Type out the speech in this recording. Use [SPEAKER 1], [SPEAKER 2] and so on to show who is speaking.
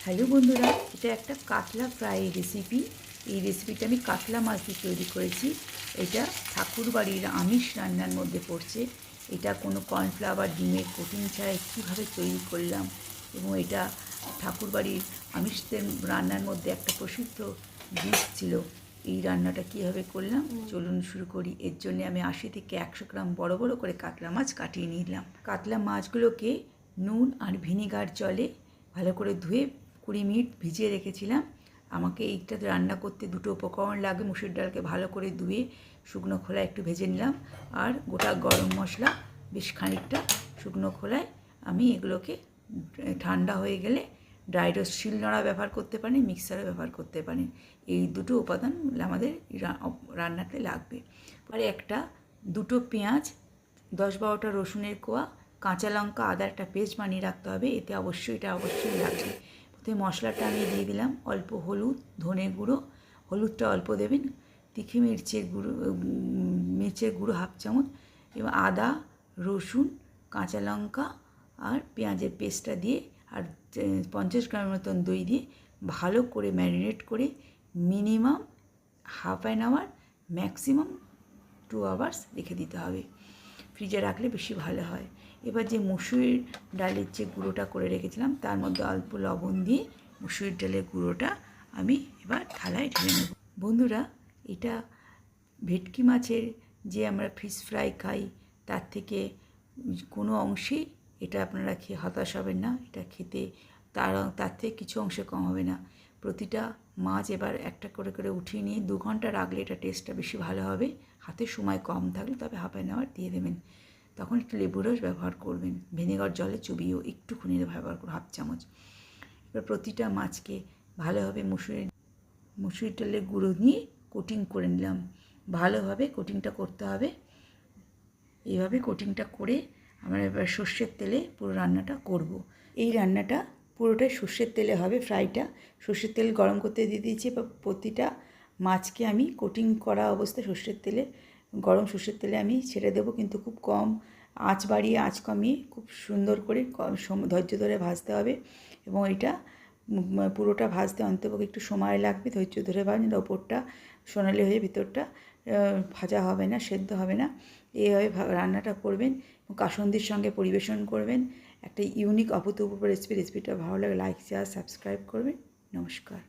[SPEAKER 1] Hello বন্ধুরা, এটা একটা কাতলা ফ্রাই রেসিপি। এই রেসিপিটা আমি কাতলা মাছ দিয়ে তৈরি করেছি। এটা ঠাকুরবাড়ির আমিষ রান্নার মধ্যে পড়ছে। এটা কোনো কর্নফ্লাওয়ার ডিমের কোটিং ছাড়াই কীভাবে তৈরি করলাম, এবং এটা ঠাকুরবাড়ির আমিষদের রান্নার মধ্যে একটা প্রসিদ্ধ ডিশ ছিল। এই রান্নাটা কীভাবে করলাম চলুন শুরু করি। এর জন্য আমি 80 থেকে 100 গ্রাম বড় বড় করে কাতলা মাছ কাটিয়ে নিলাম। কাতলা মাছগুলোকে নুন আর ভিনেগার জলে ভালো করে ধুয়ে 20 মিনিট ভিজিয়ে রেখেছিলাম। আমাকে এইটা রান্না করতে দুটো উপকরণ লাগে। মুসুর ডালকে ভালো করে ধুয়ে শুকনো খোলায় একটু ভেজে নিলাম, আর গোটা গরম মশলা বেশ খানিকটা শুকনো খোলায়। আমি এগুলোকে ঠান্ডা হয়ে গেলে ড্রাই রোস্ট শিলনোড়া ব্যবহার করতে পারেন, মিক্সারও ব্যবহার করতে পারেন। এই দুটো উপাদান আমাদের রান্নাতে লাগবে। পরে দুটো পেঁয়াজ, 10-12টা রসুনের কোয়া, কাঁচা লঙ্কা, আদা একটা পেস্ট বানিয়ে রাখতে হবে। এটা অবশ্যই লাগবে। প্রথমে মশলাটা আমি দিয়ে দিলাম অল্প হলুদ, ধনে গুঁড়ো, হলুদটা অল্প দেবেন, তিখি মির্চের গুঁড়ো 1/2 চামচ, এবং আদা, রসুন, কাঁচা লঙ্কা আর পেঁয়াজের পেস্টটা দিয়ে, আর 50 গ্রামের মতন দই দিয়ে ভালো করে ম্যারিনেট করে মিনিমাম ½ আওয়ার, ম্যাক্সিমাম 2 আওয়ার্স রেখে দিতে হবে। ফ্রিজে রাখলে বেশি ভালো হয়। এবার যে মুসুরির ডালের যে গুঁড়োটা করে রেখেছিলাম তার মধ্যে অল্প লবণ দিয়ে মুসুরির ডালের গুঁড়োটা আমি এবার থালায় ঢেলে নেব। বন্ধুরা, এটা ভেটকি মাছের যে আমরা ফিশ ফ্রাই খাই তার থেকে কোনো অংশেই এটা আপনারা খেয়ে হতাশ হবেন না। এটা খেতে তার থেকে কিছু অংশে কম হবে না। প্রতিটা মাছ এবার একটা করে করে উঠিয়ে নিয়ে 2 ঘন্টা রাখলে এটা টেস্টটা বেশি ভালো হবে। হাতে সময় কম থাকলে তবে ½ আওয়ার দিয়ে দেবেন। তখন একটু লেবুর রস ব্যবহার করবেন, ভিনেগার জলে চুবিয়েও একটুখানি ব্যবহার করুন, ½ চামচ। এবার প্রতিটা মাছকে ভালোভাবে মুসুরির ডালের গুঁড়ো নিয়ে কোটিং করে নিলাম। ভালোভাবে কোটিংটা করতে হবে। এইভাবে কোটিংটা করে আমরা এবার সর্ষের তেলে পুরো রান্নাটা করব। এই রান্নাটা পুরোটাই সর্ষের তেলে হবে। ফ্রাইটা সর্ষের তেল গরম করতে দিয়ে দিয়েছি। এবার প্রতিটা মাছকে আমি কোটিং করা অবস্থায় গরম সর্ষের তেলে আমি ছেড়ে দেবো, কিন্তু খুব কম আঁচ বাড়িয়ে আঁচ কমিয়ে খুব সুন্দর করে ধৈর্য ধরে ভাজতে হবে। এবং এটা পুরোটা ভাজতে অন্তপক্ষে একটু সময় লাগবে। ধৈর্য ধরে ভাজলে ওপরটা সোনালি হয়ে ভিতরটা ভাজা হবে না, সেদ্ধ হবে না। এইভাবে রান্নাটা করবেন এবং কাসুন্দির সঙ্গে পরিবেশন করবেন। একটা ইউনিক অভূতপূর্ব রেসিপিটা ভালো লাগে লাইক, শেয়ার, সাবস্ক্রাইব করবেন। নমস্কার।